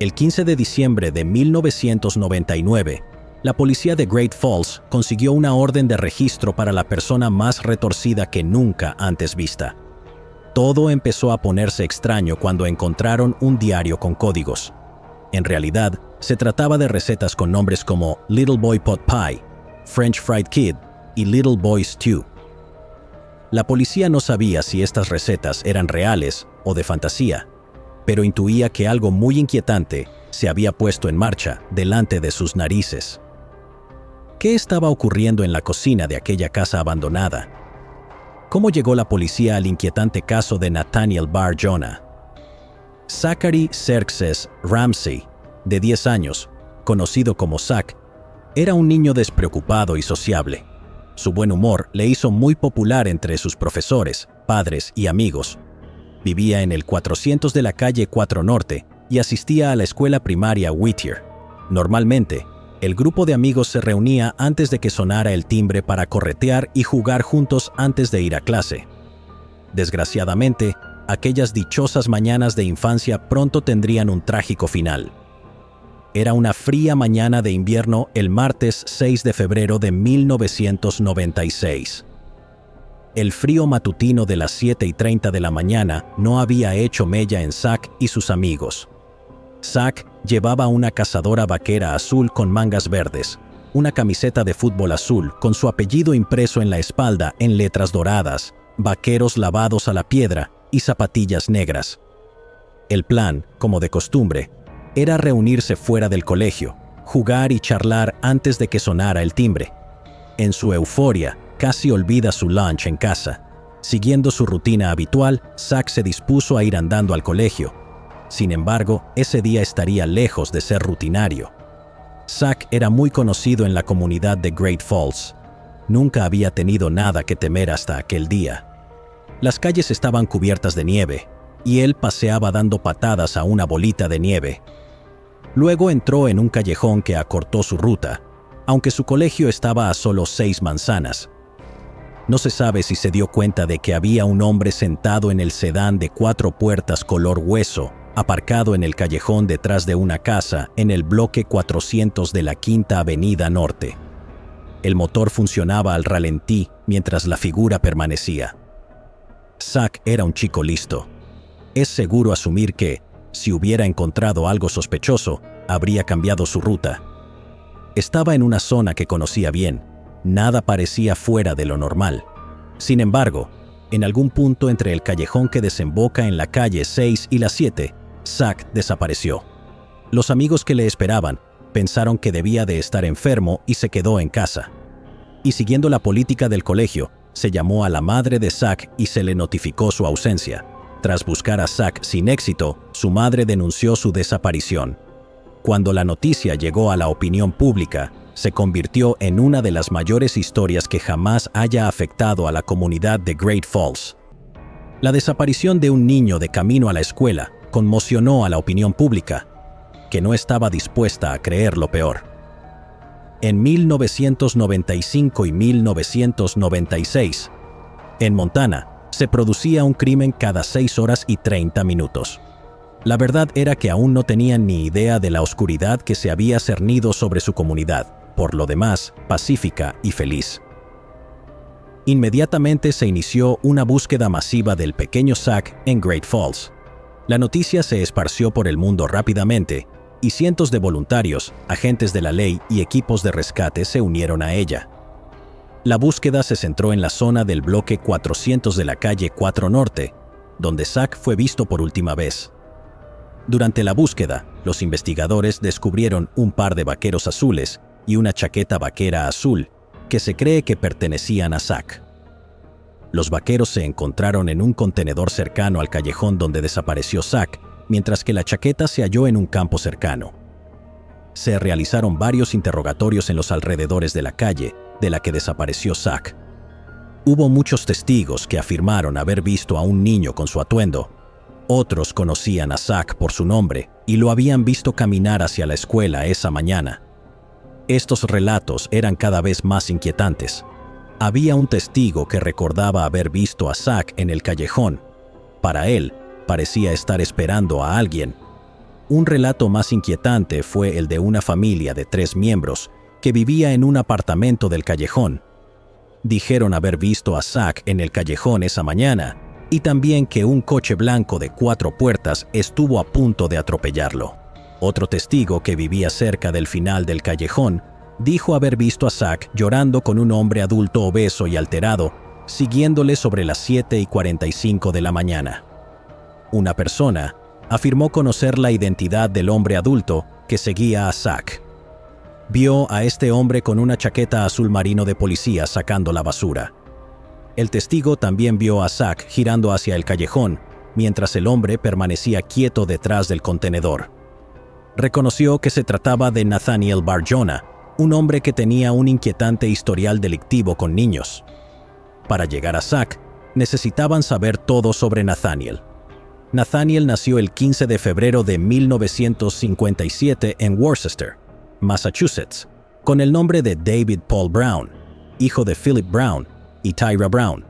El 15 de diciembre de 1999, la policía de Great Falls consiguió una orden de registro para la persona más retorcida que nunca antes vista. Todo empezó a ponerse extraño cuando encontraron un diario con códigos. En realidad, se trataba de recetas con nombres como Little Boy Pot Pie, French Fried Kid y Little Boy Stew. La policía no sabía si estas recetas eran reales o de fantasía, pero intuía que algo muy inquietante se había puesto en marcha delante de sus narices. ¿Qué estaba ocurriendo en la cocina de aquella casa abandonada? ¿Cómo llegó la policía al inquietante caso de Nathaniel Bar Jonah? Zachary Xerxes Ramsey, de 10 años, conocido como Zach, era un niño despreocupado y sociable. Su buen humor le hizo muy popular entre sus profesores, padres y amigos. Vivía en el 400 de la calle 4 Norte y asistía a la escuela primaria Whittier. Normalmente, el grupo de amigos se reunía antes de que sonara el timbre para corretear y jugar juntos antes de ir a clase. Desgraciadamente, aquellas dichosas mañanas de infancia pronto tendrían un trágico final. Era una fría mañana de invierno el martes 6 de febrero de 1996. El frío matutino de las 7:30 de la mañana no había hecho mella en Zach y sus amigos. Zach llevaba una cazadora vaquera azul con mangas verdes, una camiseta de fútbol azul con su apellido impreso en la espalda en letras doradas, vaqueros lavados a la piedra y zapatillas negras. El plan, como de costumbre, era reunirse fuera del colegio, jugar y charlar antes de que sonara el timbre. En su euforia, casi olvida su lunch en casa. Siguiendo su rutina habitual, Zach se dispuso a ir andando al colegio. Sin embargo, ese día estaría lejos de ser rutinario. Zach era muy conocido en la comunidad de Great Falls. Nunca había tenido nada que temer hasta aquel día. Las calles estaban cubiertas de nieve, y él paseaba dando patadas a una bolita de nieve. Luego entró en un callejón que acortó su ruta, aunque su colegio estaba a solo 6 manzanas. No se sabe si se dio cuenta de que había un hombre sentado en el sedán de 4 puertas color hueso, aparcado en el callejón detrás de una casa en el bloque 400 de la Quinta Avenida Norte. El motor funcionaba al ralentí mientras la figura permanecía. Zach era un chico listo. Es seguro asumir que, si hubiera encontrado algo sospechoso, habría cambiado su ruta. Estaba en una zona que conocía bien. Nada parecía fuera de lo normal. Sin embargo, en algún punto entre el callejón que desemboca en la calle 6 y la 7, Zach desapareció. Los amigos que le esperaban pensaron que debía de estar enfermo y se quedó en casa. Y siguiendo la política del colegio, se llamó a la madre de Zach y se le notificó su ausencia. Tras buscar a Zach sin éxito, su madre denunció su desaparición. Cuando la noticia llegó a la opinión pública, se convirtió en una de las mayores historias que jamás haya afectado a la comunidad de Great Falls. La desaparición de un niño de camino a la escuela conmocionó a la opinión pública, que no estaba dispuesta a creer lo peor. En 1995 y 1996, en Montana, se producía un crimen cada 6 horas y 30 minutos. La verdad era que aún no tenían ni idea de la oscuridad que se había cernido sobre su comunidad, por lo demás, pacífica y feliz. Inmediatamente se inició una búsqueda masiva del pequeño Zach en Great Falls. La noticia se esparció por el mundo rápidamente, y cientos de voluntarios, agentes de la ley y equipos de rescate se unieron a ella. La búsqueda se centró en la zona del bloque 400 de la calle 4 Norte, donde Zach fue visto por última vez. Durante la búsqueda, los investigadores descubrieron un par de vaqueros azules y una chaqueta vaquera azul, que se cree que pertenecían a Zach. Los vaqueros se encontraron en un contenedor cercano al callejón donde desapareció Zach, mientras que la chaqueta se halló en un campo cercano. Se realizaron varios interrogatorios en los alrededores de la calle de la que desapareció Zach. Hubo muchos testigos que afirmaron haber visto a un niño con su atuendo. Otros conocían a Zach por su nombre y lo habían visto caminar hacia la escuela esa mañana. Estos relatos eran cada vez más inquietantes. Había un testigo que recordaba haber visto a Zach en el callejón. Para él, parecía estar esperando a alguien. Un relato más inquietante fue el de una familia de 3 miembros que vivía en un apartamento del callejón. Dijeron haber visto a Zach en el callejón esa mañana y también que un coche blanco de 4 puertas estuvo a punto de atropellarlo. Otro testigo que vivía cerca del final del callejón dijo haber visto a Zach llorando con un hombre adulto obeso y alterado, siguiéndole sobre las 7:45 de la mañana. Una persona afirmó conocer la identidad del hombre adulto que seguía a Zach. Vio a este hombre con una chaqueta azul marino de policía sacando la basura. El testigo también vio a Zach girando hacia el callejón, mientras el hombre permanecía quieto detrás del contenedor. Reconoció que se trataba de Nathaniel Barjona, un hombre que tenía un inquietante historial delictivo con niños. Para llegar a Zach, necesitaban saber todo sobre Nathaniel. Nathaniel nació el 15 de febrero de 1957 en Worcester, Massachusetts, con el nombre de David Paul Brown, hijo de Philip Brown y Tyra Brown.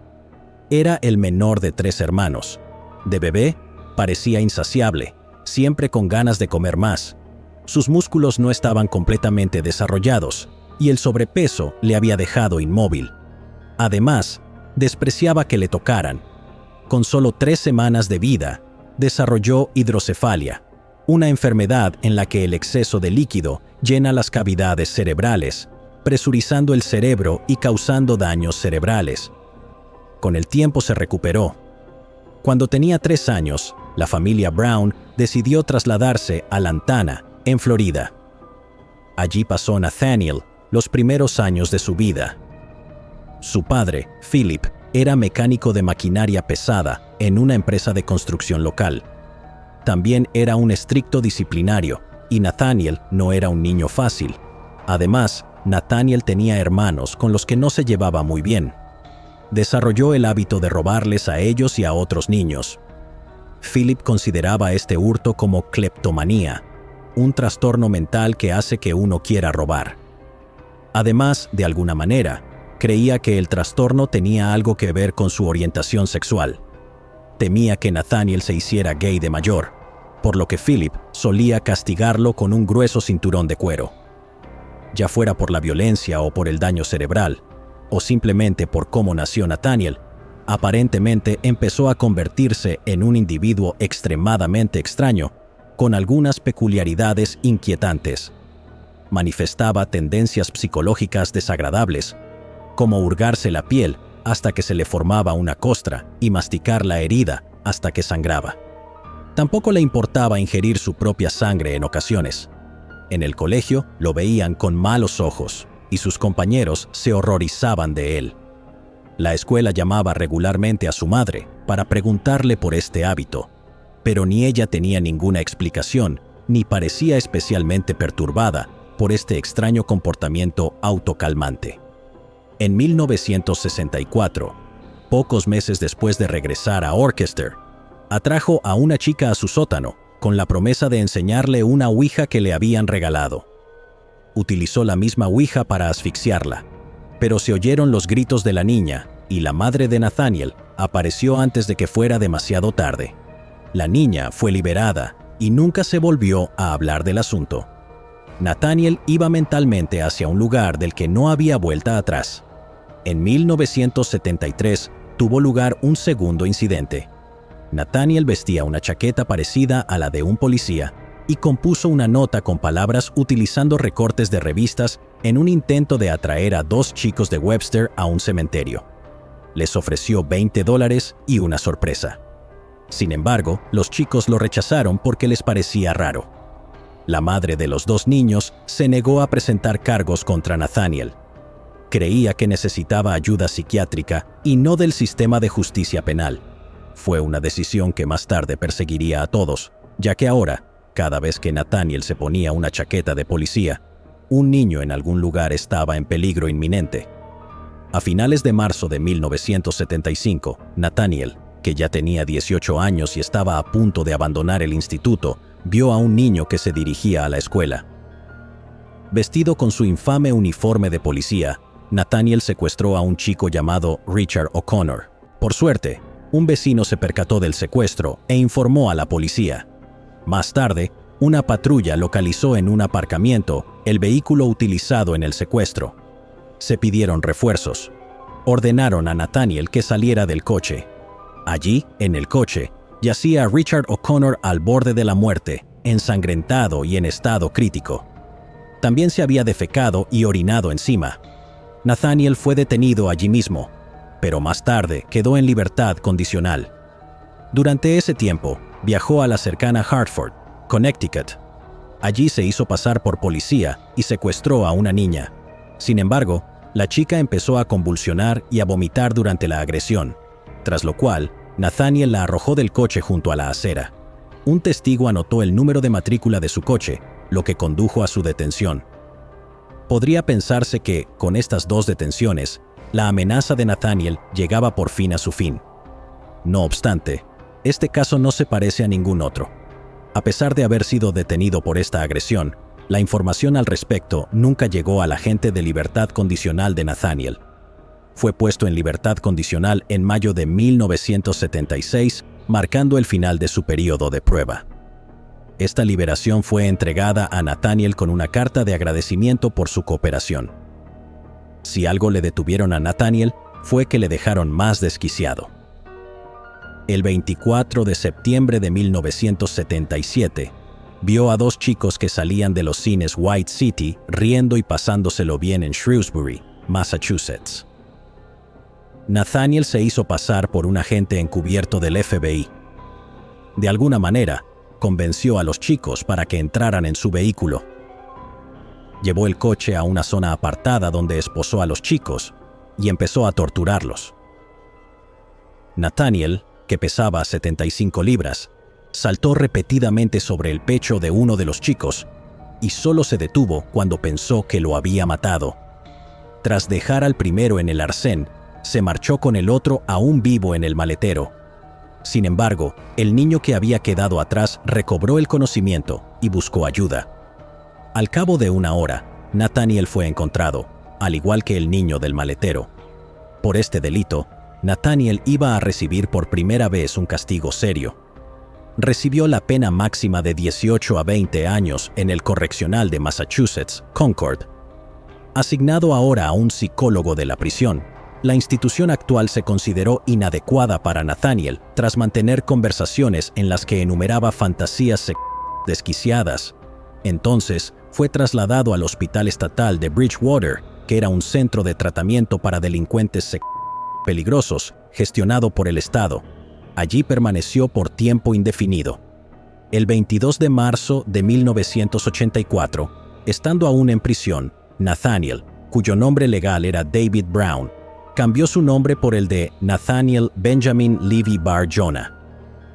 Era el menor de 3 hermanos. De bebé, parecía insaciable, siempre con ganas de comer más. Sus músculos no estaban completamente desarrollados y el sobrepeso le había dejado inmóvil. Además, despreciaba que le tocaran. Con solo 3 semanas de vida, desarrolló hidrocefalia, una enfermedad en la que el exceso de líquido llena las cavidades cerebrales, presurizando el cerebro y causando daños cerebrales. Con el tiempo se recuperó. Cuando tenía 3 años, la familia Brown decidió trasladarse a Lantana, en Florida. Allí pasó Nathaniel los primeros años de su vida. Su padre, Philip, era mecánico de maquinaria pesada en una empresa de construcción local. También era un estricto disciplinario, y Nathaniel no era un niño fácil. Además, Nathaniel tenía hermanos con los que no se llevaba muy bien. Desarrolló el hábito de robarles a ellos y a otros niños. Philip consideraba este hurto como cleptomanía, un trastorno mental que hace que uno quiera robar. Además, de alguna manera, creía que el trastorno tenía algo que ver con su orientación sexual. Temía que Nathaniel se hiciera gay de mayor, por lo que Philip solía castigarlo con un grueso cinturón de cuero. Ya fuera por la violencia o por el daño cerebral, o simplemente por cómo nació Nathaniel, aparentemente empezó a convertirse en un individuo extremadamente extraño, con algunas peculiaridades inquietantes. Manifestaba tendencias psicológicas desagradables, como hurgarse la piel hasta que se le formaba una costra y masticar la herida hasta que sangraba. Tampoco le importaba ingerir su propia sangre en ocasiones. En el colegio lo veían con malos ojos y sus compañeros se horrorizaban de él. La escuela llamaba regularmente a su madre para preguntarle por este hábito, pero ni ella tenía ninguna explicación ni parecía especialmente perturbada por este extraño comportamiento autocalmante. En 1964, pocos meses después de regresar a Worcester, atrajo a una chica a su sótano con la promesa de enseñarle una ouija que le habían regalado. Utilizó la misma ouija para asfixiarla, pero se oyeron los gritos de la niña y la madre de Nathaniel apareció antes de que fuera demasiado tarde. La niña fue liberada y nunca se volvió a hablar del asunto. Nathaniel iba mentalmente hacia un lugar del que no había vuelta atrás. En 1973 tuvo lugar un segundo incidente. Nathaniel vestía una chaqueta parecida a la de un policía y compuso una nota con palabras utilizando recortes de revistas en un intento de atraer a 2 chicos de Webster a un cementerio. Les ofreció $20 y una sorpresa. Sin embargo, los chicos lo rechazaron porque les parecía raro. La madre de los 2 niños se negó a presentar cargos contra Nathaniel. Creía que necesitaba ayuda psiquiátrica y no del sistema de justicia penal. Fue una decisión que más tarde perseguiría a todos, ya que ahora, cada vez que Nathaniel se ponía una chaqueta de policía, un niño en algún lugar estaba en peligro inminente. A finales de marzo de 1975, Nathaniel, que ya tenía 18 años y estaba a punto de abandonar el instituto, vio a un niño que se dirigía a la escuela. Vestido con su infame uniforme de policía, Nathaniel secuestró a un chico llamado Richard O'Connor. Por suerte, un vecino se percató del secuestro e informó a la policía. Más tarde, Una patrulla localizó en un aparcamiento el vehículo utilizado en el secuestro. Se pidieron refuerzos. Ordenaron a Nathaniel que saliera del coche. Allí, en el coche, yacía Richard O'Connor al borde de la muerte, ensangrentado y en estado crítico. También se había defecado y orinado encima. Nathaniel fue detenido allí mismo, pero más tarde quedó en libertad condicional. Durante ese tiempo, viajó a la cercana Hartford, Connecticut. Allí se hizo pasar por policía y secuestró a una niña. Sin embargo, la chica empezó a convulsionar y a vomitar durante la agresión, tras lo cual Nathaniel la arrojó del coche junto a la acera. Un testigo anotó el número de matrícula de su coche, lo que condujo a su detención. Podría pensarse que, con estas dos detenciones, la amenaza de Nathaniel llegaba por fin a su fin. No obstante, este caso no se parece a ningún otro. A pesar de haber sido detenido por esta agresión, la información al respecto nunca llegó al agente de libertad condicional de Nathaniel. Fue puesto en libertad condicional en mayo de 1976, marcando el final de su periodo de prueba. Esta liberación fue entregada a Nathaniel con una carta de agradecimiento por su cooperación. Si algo le detuvieron a Nathaniel, fue que le dejaron más desquiciado. El 24 de septiembre de 1977, vio a dos chicos que salían de los cines White City riendo y pasándoselo bien en Shrewsbury, Massachusetts. Nathaniel se hizo pasar por un agente encubierto del FBI. De alguna manera, convenció a los chicos para que entraran en su vehículo. Llevó el coche a una zona apartada donde esposó a los chicos y empezó a torturarlos. Nathaniel, que pesaba 75 libras, saltó repetidamente sobre el pecho de uno de los chicos y solo se detuvo cuando pensó que lo había matado. Tras dejar al primero en el arcén, se marchó con el otro aún vivo en el maletero. Sin embargo, el niño que había quedado atrás recobró el conocimiento y buscó ayuda. Al cabo de una hora, Nathaniel fue encontrado, al igual que el niño del maletero. Por este delito, Nathaniel iba a recibir por primera vez un castigo serio. Recibió la pena máxima de 18 a 20 años en el correccional de Massachusetts, Concord. Asignado ahora a un psicólogo de la prisión, la institución actual se consideró inadecuada para Nathaniel tras mantener conversaciones en las que enumeraba fantasías desquiciadas. Entonces, fue trasladado al Hospital Estatal de Bridgewater, que era un centro de tratamiento para delincuentes peligrosos, gestionado por el Estado. Allí permaneció por tiempo indefinido. El 22 de marzo de 1984, estando aún en prisión, Nathaniel, cuyo nombre legal era David Brown, cambió su nombre por el de Nathaniel Benjamin Levy Bar Jonah.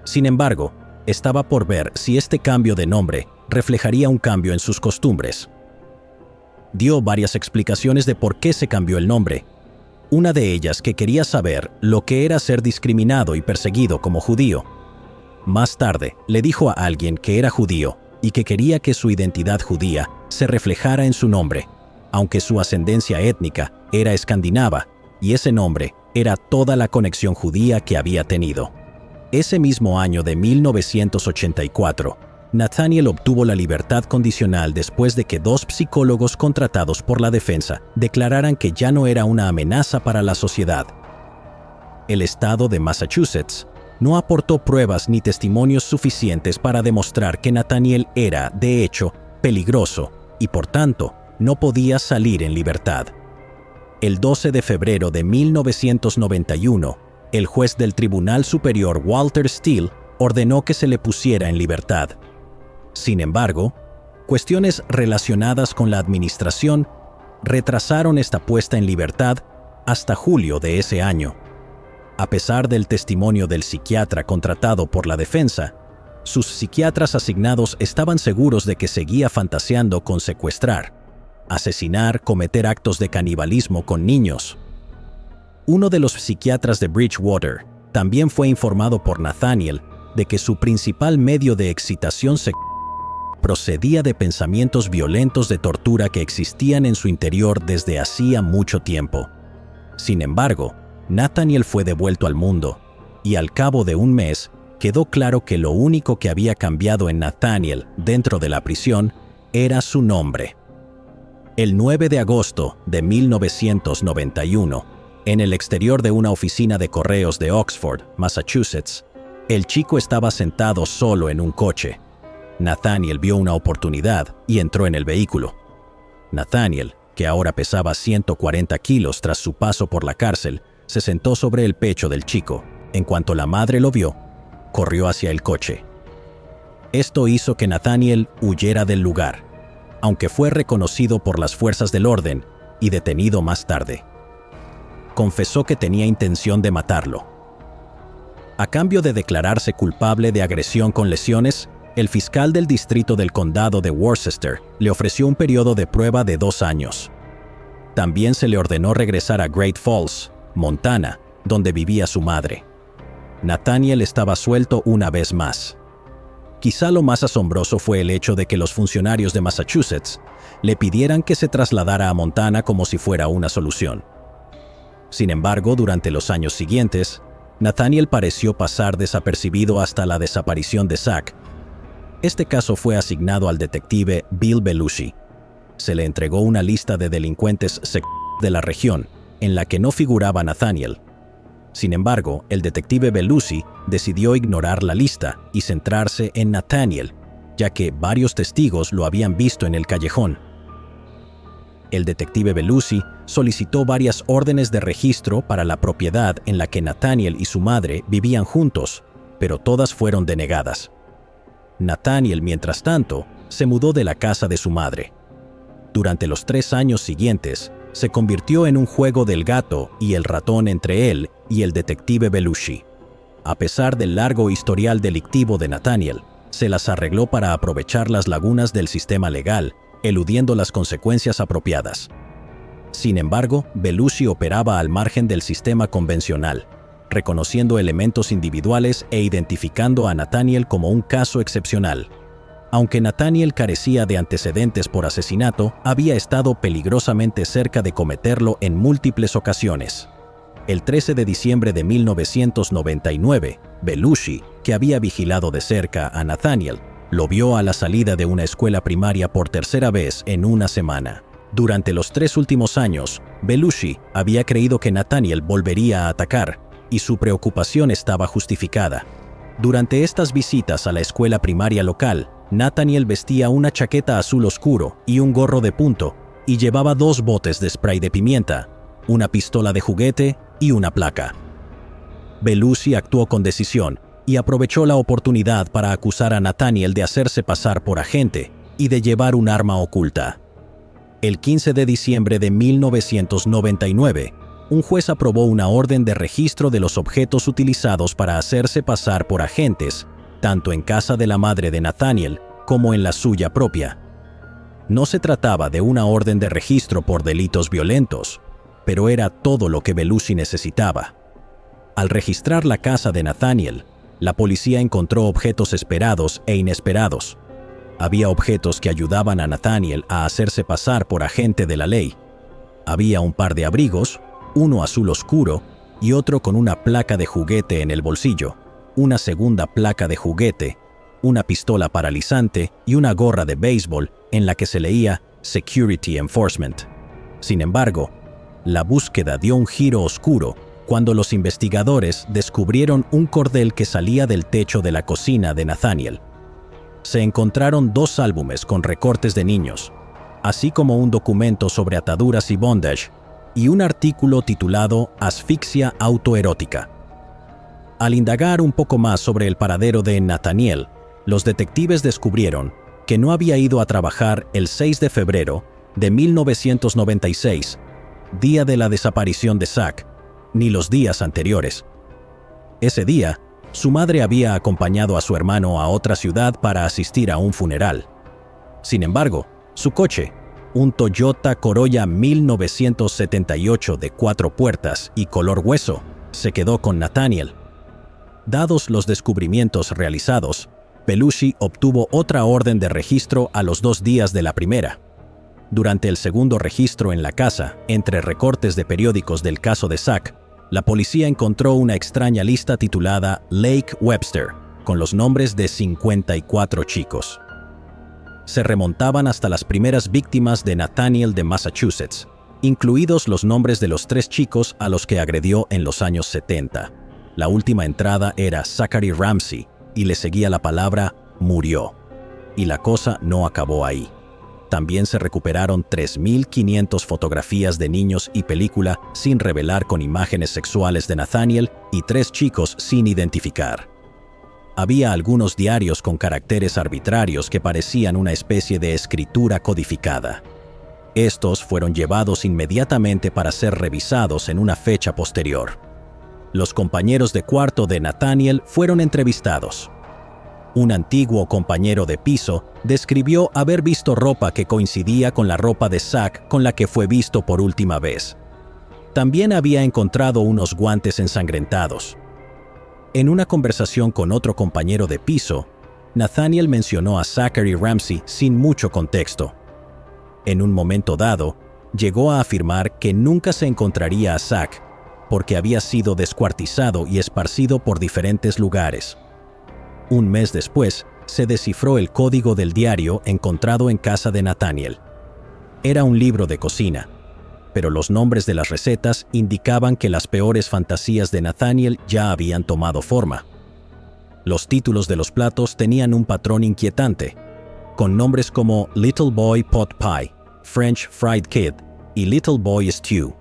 Sin embargo, estaba por ver si este cambio de nombre reflejaría un cambio en sus costumbres. Dio varias explicaciones de por qué se cambió el nombre. Una de ellas que quería saber lo que era ser discriminado y perseguido como judío. Más tarde, le dijo a alguien que era judío y que quería que su identidad judía se reflejara en su nombre, aunque su ascendencia étnica era escandinava, y ese nombre era toda la conexión judía que había tenido. Ese mismo año de 1984, Nathaniel obtuvo la libertad condicional después de que dos psicólogos contratados por la defensa declararan que ya no era una amenaza para la sociedad. El estado de Massachusetts no aportó pruebas ni testimonios suficientes para demostrar que Nathaniel era, de hecho, peligroso y, por tanto, no podía salir en libertad. El 12 de febrero de 1991, el juez del Tribunal Superior Walter Steele ordenó que se le pusiera en libertad. Sin embargo, cuestiones relacionadas con la administración retrasaron esta puesta en libertad hasta julio de ese año. A pesar del testimonio del psiquiatra contratado por la defensa, sus psiquiatras asignados estaban seguros de que seguía fantaseando con secuestrar, asesinar, cometer actos de canibalismo con niños. Uno de los psiquiatras de Bridgewater también fue informado por Nathaniel de que su principal medio de excitación procedía de pensamientos violentos de tortura que existían en su interior desde hacía mucho tiempo. Sin embargo, Nathaniel fue devuelto al mundo y al cabo de un mes quedó claro que lo único que había cambiado en Nathaniel dentro de la prisión era su nombre. El 9 de agosto de 1991, en el exterior de una oficina de correos de Oxford, Massachusetts, el chico estaba sentado solo en un coche. Nathaniel vio una oportunidad y entró en el vehículo. Nathaniel, que ahora pesaba 140 kilos tras su paso por la cárcel, se sentó sobre el pecho del chico. En cuanto la madre lo vio, corrió hacia el coche. Esto hizo que Nathaniel huyera del lugar, aunque fue reconocido por las fuerzas del orden y detenido más tarde. Confesó que tenía intención de matarlo. A cambio de declararse culpable de agresión con lesiones, el fiscal del distrito del condado de Worcester le ofreció un periodo de prueba de 2 años. También se le ordenó regresar a Great Falls, Montana, donde vivía su madre. Nathaniel estaba suelto una vez más. Quizá lo más asombroso fue el hecho de que los funcionarios de Massachusetts le pidieran que se trasladara a Montana como si fuera una solución. Sin embargo, durante los años siguientes, Nathaniel pareció pasar desapercibido hasta la desaparición de Zach. Este caso fue asignado al detective Bill Belushi. Se le entregó una lista de delincuentes de la región, en la que no figuraba Nathaniel. Sin embargo, el detective Belushi decidió ignorar la lista y centrarse en Nathaniel, ya que varios testigos lo habían visto en el callejón. El detective Belushi solicitó varias órdenes de registro para la propiedad en la que Nathaniel y su madre vivían juntos, pero todas fueron denegadas. Nathaniel, mientras tanto, se mudó de la casa de su madre. Durante los 3 años siguientes, se convirtió en un juego del gato y el ratón entre él y el detective Belushi. A pesar del largo historial delictivo de Nathaniel, se las arregló para aprovechar las lagunas del sistema legal, eludiendo las consecuencias apropiadas. Sin embargo, Belushi operaba al margen del sistema convencional, reconociendo elementos individuales e identificando a Nathaniel como un caso excepcional. Aunque Nathaniel carecía de antecedentes por asesinato, había estado peligrosamente cerca de cometerlo en múltiples ocasiones. El 13 de diciembre de 1999, Belushi, que había vigilado de cerca a Nathaniel, lo vio a la salida de una escuela primaria por tercera vez en una semana. Durante los 3 últimos años, Belushi había creído que Nathaniel volvería a atacar, y su preocupación estaba justificada. Durante estas visitas a la escuela primaria local, Nathaniel vestía una chaqueta azul oscuro y un gorro de punto, y llevaba 2 botes de spray de pimienta, una pistola de juguete y una placa. Belushi actuó con decisión y aprovechó la oportunidad para acusar a Nathaniel de hacerse pasar por agente y de llevar un arma oculta. El 15 de diciembre de 1999, un juez aprobó una orden de registro de los objetos utilizados para hacerse pasar por agentes, tanto en casa de la madre de Nathaniel como en la suya propia. No se trataba de una orden de registro por delitos violentos, pero era todo lo que Belushi necesitaba. Al registrar la casa de Nathaniel, la policía encontró objetos esperados e inesperados. Había objetos que ayudaban a Nathaniel a hacerse pasar por agente de la ley. Había un par de abrigos, uno azul oscuro y otro con una placa de juguete en el bolsillo, una segunda placa de juguete, una pistola paralizante y una gorra de béisbol en la que se leía Security Enforcement. Sin embargo, la búsqueda dio un giro oscuro cuando los investigadores descubrieron un cordel que salía del techo de la cocina de Nathaniel. Se encontraron 2 álbumes con recortes de niños, así como un documento sobre ataduras y bondage, y un artículo titulado Asfixia autoerótica. Al indagar un poco más sobre el paradero de Nathaniel, los detectives descubrieron que no había ido a trabajar el 6 de febrero de 1996, día de la desaparición de Zach, ni los días anteriores. Ese día, su madre había acompañado a su hermano a otra ciudad para asistir a un funeral. Sin embargo, su coche, un Toyota Corolla 1978 de 4 puertas y color hueso, se quedó con Nathaniel. Dados los descubrimientos realizados, Belushi obtuvo otra orden de registro a los 2 días de la primera. Durante el segundo registro en la casa, entre recortes de periódicos del caso de Zach, la policía encontró una extraña lista titulada Lake Webster, con los nombres de 54 chicos. Se remontaban hasta las primeras víctimas de Nathaniel de Massachusetts, incluidos los nombres de los 3 chicos a los que agredió en los años 70. La última entrada era Zachary Ramsey y le seguía la palabra murió. Y la cosa no acabó ahí. También se recuperaron 3.500 fotografías de niños y película sin revelar con imágenes sexuales de Nathaniel y 3 chicos sin identificar. Había algunos diarios con caracteres arbitrarios que parecían una especie de escritura codificada. Estos fueron llevados inmediatamente para ser revisados en una fecha posterior. Los compañeros de cuarto de Nathaniel fueron entrevistados. Un antiguo compañero de piso describió haber visto ropa que coincidía con la ropa de Zach con la que fue visto por última vez. También había encontrado unos guantes ensangrentados. En una conversación con otro compañero de piso, Nathaniel mencionó a Zachary Ramsey sin mucho contexto. En un momento dado, llegó a afirmar que nunca se encontraría a Zach porque había sido descuartizado y esparcido por diferentes lugares. Un mes después, se descifró el código del diario encontrado en casa de Nathaniel. Era un libro de cocina, pero los nombres de las recetas indicaban que las peores fantasías de Nathaniel ya habían tomado forma. Los títulos de los platos tenían un patrón inquietante, con nombres como Little Boy Pot Pie, French Fried Kid y Little Boy Stew.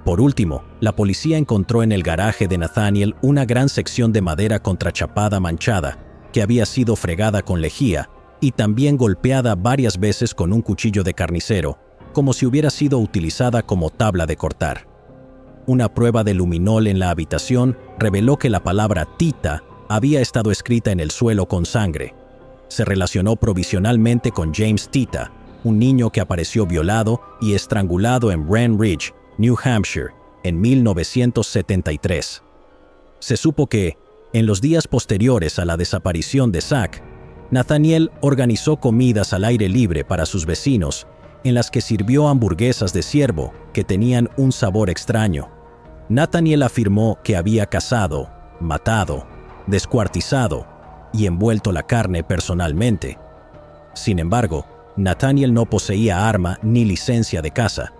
Por último, la policía encontró en el garaje de Nathaniel una gran sección de madera contrachapada manchada, que había sido fregada con lejía y también golpeada varias veces con un cuchillo de carnicero, como si hubiera sido utilizada como tabla de cortar. Una prueba de luminol en la habitación reveló que la palabra Tita había estado escrita en el suelo con sangre. Se relacionó provisionalmente con James Tita, un niño que apareció violado y estrangulado en Wren Ridge, New Hampshire, en 1973. Se supo que, en los días posteriores a la desaparición de Zach, Nathaniel organizó comidas al aire libre para sus vecinos, en las que sirvió hamburguesas de ciervo que tenían un sabor extraño. Nathaniel afirmó que había cazado, matado, descuartizado y envuelto la carne personalmente. Sin embargo, Nathaniel no poseía arma ni licencia de caza,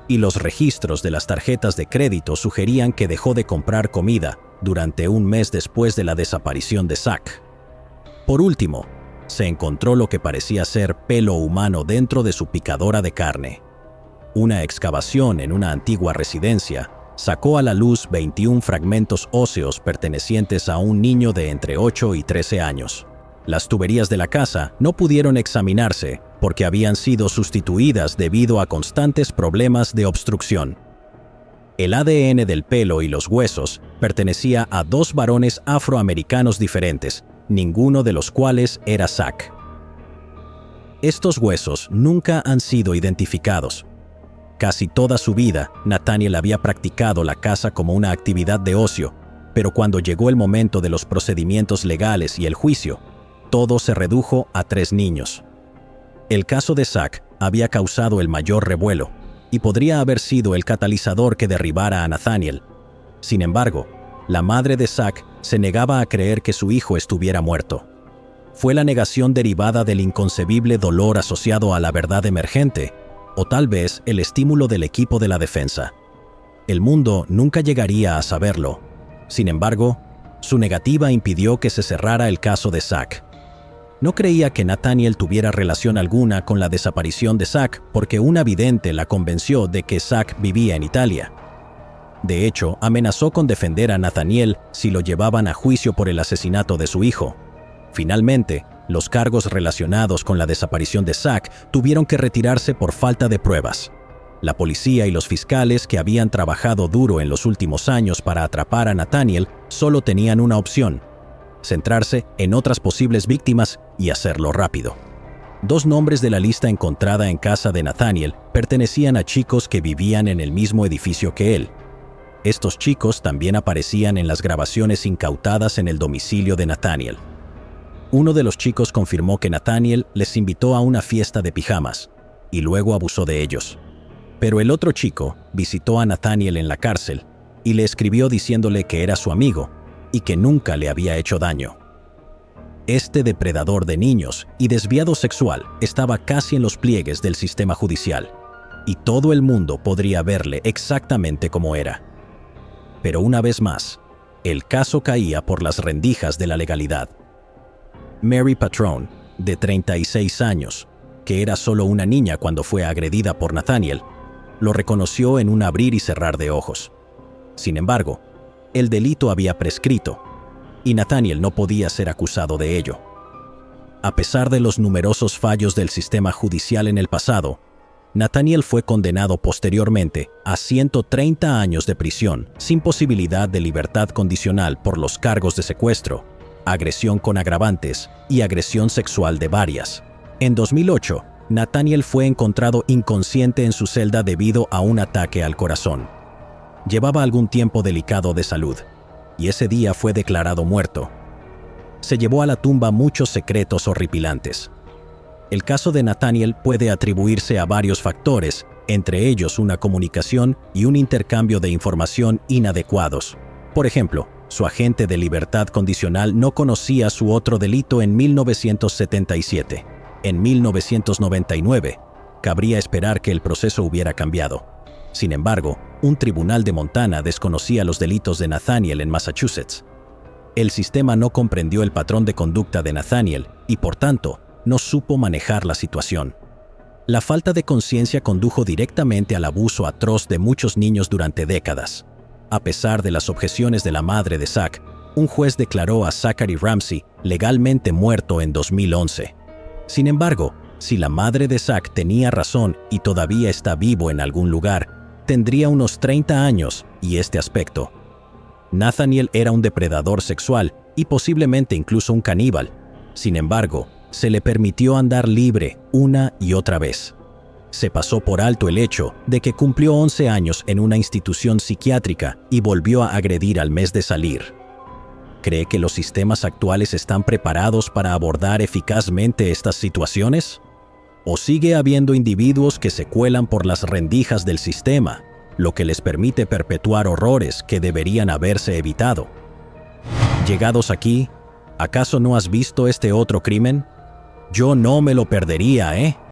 y los registros de las tarjetas de crédito sugerían que dejó de comprar comida durante un mes después de la desaparición de Zach. Por último, se encontró lo que parecía ser pelo humano dentro de su picadora de carne. Una excavación en una antigua residencia sacó a la luz 21 fragmentos óseos pertenecientes a un niño de entre 8 y 13 años. Las tuberías de la casa no pudieron examinarse porque habían sido sustituidas debido a constantes problemas de obstrucción. El ADN del pelo y los huesos pertenecía a 2 varones afroamericanos diferentes, ninguno de los cuales era Zach. Estos huesos nunca han sido identificados. Casi toda su vida, Nathaniel había practicado la caza como una actividad de ocio, pero cuando llegó el momento de los procedimientos legales y el juicio, todo se redujo a 3 niños. El caso de Zach había causado el mayor revuelo y podría haber sido el catalizador que derribara a Nathaniel. Sin embargo, la madre de Zach se negaba a creer que su hijo estuviera muerto. ¿Fue la negación derivada del inconcebible dolor asociado a la verdad emergente? O tal vez el estímulo del equipo de la defensa. El mundo nunca llegaría a saberlo. Sin embargo, su negativa impidió que se cerrara el caso de Zach. No creía que Nathaniel tuviera relación alguna con la desaparición de Zach porque una vidente la convenció de que Zach vivía en Italia. De hecho, amenazó con defender a Nathaniel si lo llevaban a juicio por el asesinato de su hijo. Finalmente, los cargos relacionados con la desaparición de Zach tuvieron que retirarse por falta de pruebas. La policía y los fiscales que habían trabajado duro en los últimos años para atrapar a Nathaniel solo tenían una opción: centrarse en otras posibles víctimas y hacerlo rápido. 2 nombres de la lista encontrada en casa de Nathaniel pertenecían a chicos que vivían en el mismo edificio que él. Estos chicos también aparecían en las grabaciones incautadas en el domicilio de Nathaniel. Uno de los chicos confirmó que Nathaniel les invitó a una fiesta de pijamas y luego abusó de ellos. Pero el otro chico visitó a Nathaniel en la cárcel y le escribió diciéndole que era su amigo, y que nunca le había hecho daño. Este depredador de niños y desviado sexual estaba casi en los pliegues del sistema judicial, y todo el mundo podría verle exactamente como era. Pero una vez más, el caso caía por las rendijas de la legalidad. Mary Patrone, de 36 años, que era solo una niña cuando fue agredida por Nathaniel, lo reconoció en un abrir y cerrar de ojos. Sin embargo, el delito había prescrito, y Nathaniel no podía ser acusado de ello. A pesar de los numerosos fallos del sistema judicial en el pasado, Nathaniel fue condenado posteriormente a 130 años de prisión sin posibilidad de libertad condicional por los cargos de secuestro, agresión con agravantes y agresión sexual de varias. En 2008, Nathaniel fue encontrado inconsciente en su celda debido a un ataque al corazón. Llevaba algún tiempo delicado de salud, y ese día fue declarado muerto. Se llevó a la tumba muchos secretos horripilantes. El caso de Nathaniel puede atribuirse a varios factores, entre ellos una comunicación y un intercambio de información inadecuados. Por ejemplo, su agente de libertad condicional no conocía su otro delito en 1977. En 1999, cabría esperar que el proceso hubiera cambiado. Sin embargo, un tribunal de Montana desconocía los delitos de Nathaniel en Massachusetts. El sistema no comprendió el patrón de conducta de Nathaniel y, por tanto, no supo manejar la situación. La falta de conciencia condujo directamente al abuso atroz de muchos niños durante décadas. A pesar de las objeciones de la madre de Zach, un juez declaró a Zachary Ramsey legalmente muerto en 2011. Sin embargo, si la madre de Zach tenía razón y todavía está vivo en algún lugar, tendría unos 30 años y este aspecto. Nathaniel era un depredador sexual y posiblemente incluso un caníbal. Sin embargo, se le permitió andar libre una y otra vez. Se pasó por alto el hecho de que cumplió 11 años en una institución psiquiátrica y volvió a agredir al mes de salir. ¿Cree que los sistemas actuales están preparados para abordar eficazmente estas situaciones? ¿O sigue habiendo individuos que se cuelan por las rendijas del sistema, lo que les permite perpetuar horrores que deberían haberse evitado? Llegados aquí, ¿acaso no has visto este otro crimen? Yo no me lo perdería, ¿eh?